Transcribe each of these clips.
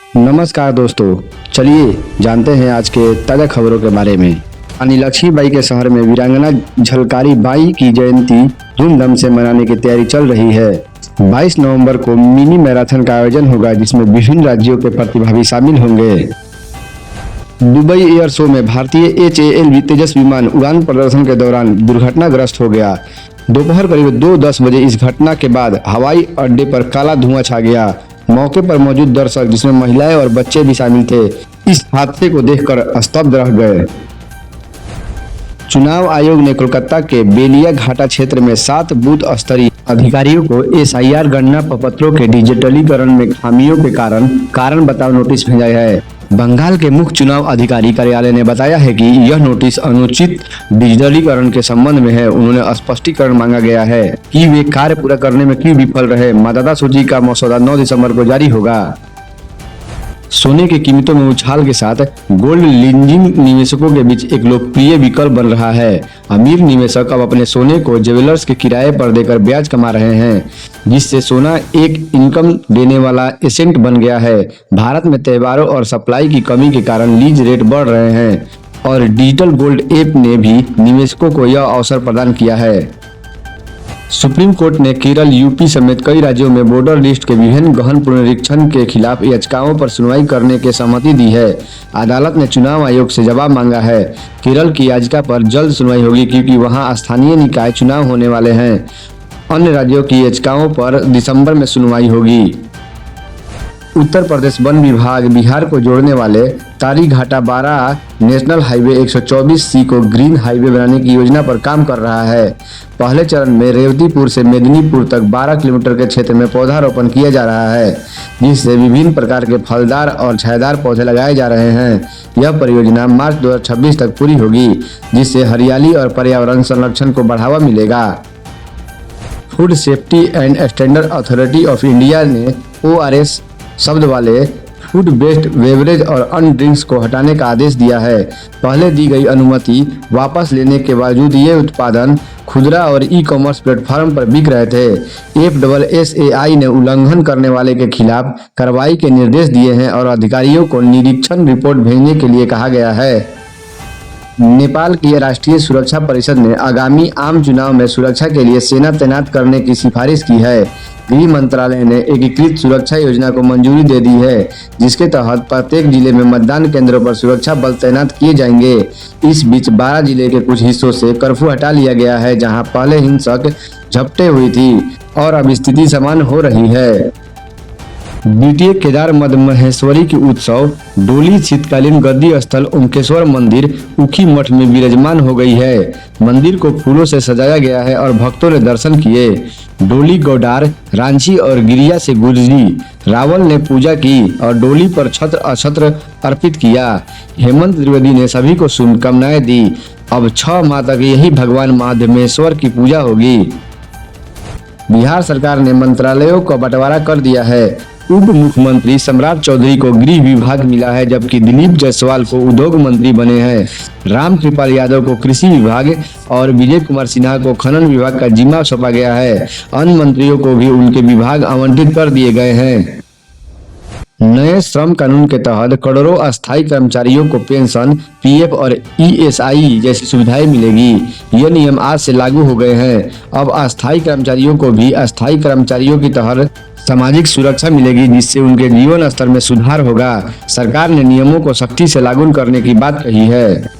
नमस्कार दोस्तों, चलिए जानते हैं आज के ताज़ा खबरों के बारे में। रानी लक्ष्मीबाई के शहर में वीरांगना झलकारी बाई की जयंती धूमधाम से मनाने की तैयारी चल रही है। 22 नवंबर को मिनी मैराथन का आयोजन होगा, जिसमें विभिन्न राज्यों के प्रतिभागी शामिल होंगे। दुबई एयर शो में भारतीय HAL तेजस विमान उड़ान प्रदर्शन के दौरान दुर्घटनाग्रस्त हो गया। दोपहर करीब 2:10 बजे इस घटना के बाद हवाई अड्डे पर काला धुआं छा गया। मौके पर मौजूद दर्शक, जिसमें महिलाएं और बच्चे भी शामिल थे, इस हादसे को देखकर स्तब्ध रह गए। चुनाव आयोग ने कोलकाता के बेलिया घाटा क्षेत्र में 7 बूथ स्तरीय अधिकारियों को SIR गणना प्रपत्रों के डिजिटलीकरण में खामियों के कारण बताओ नोटिस भेजा है। बंगाल के मुख्य चुनाव अधिकारी कार्यालय ने बताया है कि यह नोटिस अनुचित डिजिटलीकरण के संबंध में है। उन्होंने स्पष्टीकरण मांगा गया है कि वे कार्य पूरा करने में क्यों विफल रहे। मतदाता सूची का मसौदा 9 दिसंबर को जारी होगा। सोने की कीमतों में उछाल के साथ गोल्ड लीजिंग निवेशकों के बीच एक लोकप्रिय विकल्प बन रहा है। अमीर निवेशक अब अपने सोने को ज्वेलर्स के किराए पर देकर ब्याज कमा रहे हैं, जिससे सोना एक इनकम देने वाला एसेट बन गया है। भारत में त्योहारों और सप्लाई की कमी के कारण लीज रेट बढ़ रहे हैं और डिजिटल गोल्ड ऐप ने भी निवेशकों को यह अवसर प्रदान किया है। सुप्रीम कोर्ट ने केरल, यूपी समेत कई राज्यों में वोटर लिस्ट के विभिन्न गहन पुनरीक्षण के खिलाफ याचिकाओं पर सुनवाई करने की सहमति दी है। अदालत ने चुनाव आयोग से जवाब मांगा है। केरल की याचिका पर जल्द सुनवाई होगी, क्योंकि वहां स्थानीय निकाय चुनाव होने वाले हैं। अन्य राज्यों की याचिकाओं पर दिसंबर में सुनवाई होगी। उत्तर प्रदेश वन विभाग बिहार को जोड़ने वाले तारीघाटा बारा नेशनल हाईवे 124C को ग्रीन हाईवे बनाने की योजना पर काम कर रहा है। पहले चरण में रेवतीपुर से मेदिनीपुर तक 12 किलोमीटर के क्षेत्र में पौधारोपण किया जा रहा है, जिससे विभिन्न प्रकार के फलदार और छायादार पौधे लगाए जा रहे हैं। यह परियोजना मार्च 2026 तक पूरी होगी, जिससे हरियाली और पर्यावरण संरक्षण को बढ़ावा मिलेगा। Food safety and standard authority of India ने ORS शब्द वाले फूड बेस्ड बेवरेज और अन्य ड्रिंक्स को हटाने का आदेश दिया है। पहले दी गई अनुमति वापस लेने के बावजूद ये उत्पादन खुदरा और ई-कॉमर्स प्लेटफॉर्म पर बिक रहे थे। FSSAI ने उल्लंघन करने वाले के खिलाफ कार्रवाई के निर्देश दिए हैं और अधिकारियों को निरीक्षण रिपोर्ट भेजने के लिए कहा गया है। नेपाल की राष्ट्रीय सुरक्षा परिषद ने आगामी आम चुनाव में सुरक्षा के लिए सेना तैनात करने की सिफारिश की है। गृह मंत्रालय ने एकीकृत सुरक्षा योजना को मंजूरी दे दी है, जिसके तहत प्रत्येक जिले में मतदान केंद्रों पर सुरक्षा बल तैनात किए जाएंगे। इस बीच 12 जिले के कुछ हिस्सों से कर्फ्यू हटा लिया गया है, जहां पहले हिंसक झपटें हुई थी और अब स्थिति सामान्य हो रही है। द्वितीय केदार मद महेश्वरी की उत्सव डोली शीतकालीन गद्दी स्थल ओमकेश्वर मंदिर उखी मठ में विराजमान हो गई है। मंदिर को फूलों से सजाया गया है और भक्तों ने दर्शन किए। डोली गौडार, रांची और गिरिया से गुजरी। रावल ने पूजा की और डोली पर छत्र अछत्र अर्पित किया। हेमंत त्रिवेदी ने सभी को शुभकामनाएं दी। अब 6 माह तक यही भगवान महादेवेश्वर की पूजा होगी। बिहार सरकार ने मंत्रालयों का बंटवारा कर दिया है। उप मुख्यमंत्री सम्राट चौधरी को गृह विभाग मिला है, जबकि दिलीप जायसवाल को उद्योग मंत्री बने हैं। रामकृपाल यादव को कृषि विभाग और विजय कुमार सिन्हा को खनन विभाग का जिम्मा सौंपा गया है। अन्य मंत्रियों को भी उनके विभाग आवंटित कर दिए गए हैं। नए श्रम कानून के तहत करोड़ों अस्थायी कर्मचारियों को पेंशन, PF और ESI जैसी सुविधाएं मिलेगी। ये नियम आज से लागू हो गए हैं। अब अस्थायी कर्मचारियों को भी अस्थायी कर्मचारियों की तरह सामाजिक सुरक्षा मिलेगी, जिससे उनके जीवन स्तर में सुधार होगा। सरकार ने नियमों को सख्ती से लागू करने की बात कही है।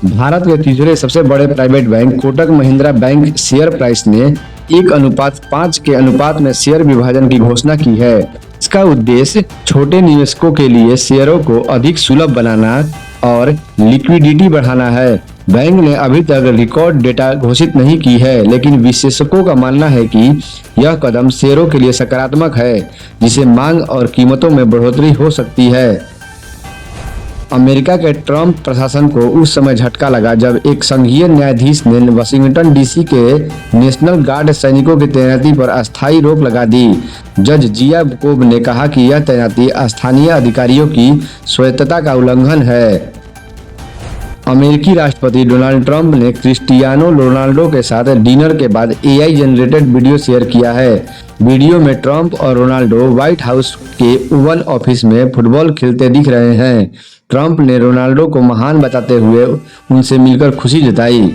भारत के तीसरे सबसे बड़े private bank Kotak Mahindra bank share price ने 1:5 के अनुपात में शेयर विभाजन की घोषणा की है। इसका उद्देश्य छोटे निवेशकों के लिए शेयरों को अधिक सुलभ बनाना और लिक्विडिटी बढ़ाना है। बैंक ने अभी तक रिकॉर्ड डेटा घोषित नहीं की है, लेकिन विशेषज्ञों का मानना है कि यह कदम शेयरों के लिए सकारात्मक है, जिससे मांग और कीमतों में बढ़ोतरी हो सकती है। अमेरिका के ट्रंप प्रशासन को उस समय झटका लगा जब एक संघीय न्यायाधीश ने वाशिंगटन DC के नेशनल गार्ड सैनिकों की तैनाती पर अस्थायी रोक लगा दी। जज जिया कोब ने कहा कि यह तैनाती स्थानीय अधिकारियों की स्वायत्तता का उल्लंघन है। अमेरिकी राष्ट्रपति डोनाल्ड ट्रंप ने क्रिस्टियानो रोनाल्डो के साथ डिनर के बाद AI जनरेटेड वीडियो शेयर किया है। वीडियो में ट्रंप और रोनाल्डो व्हाइट हाउस के ओवल ऑफिस में फुटबॉल खेलते दिख रहे हैं। ट्रंप ने रोनाल्डो को महान बताते हुए उनसे मिलकर खुशी जताई।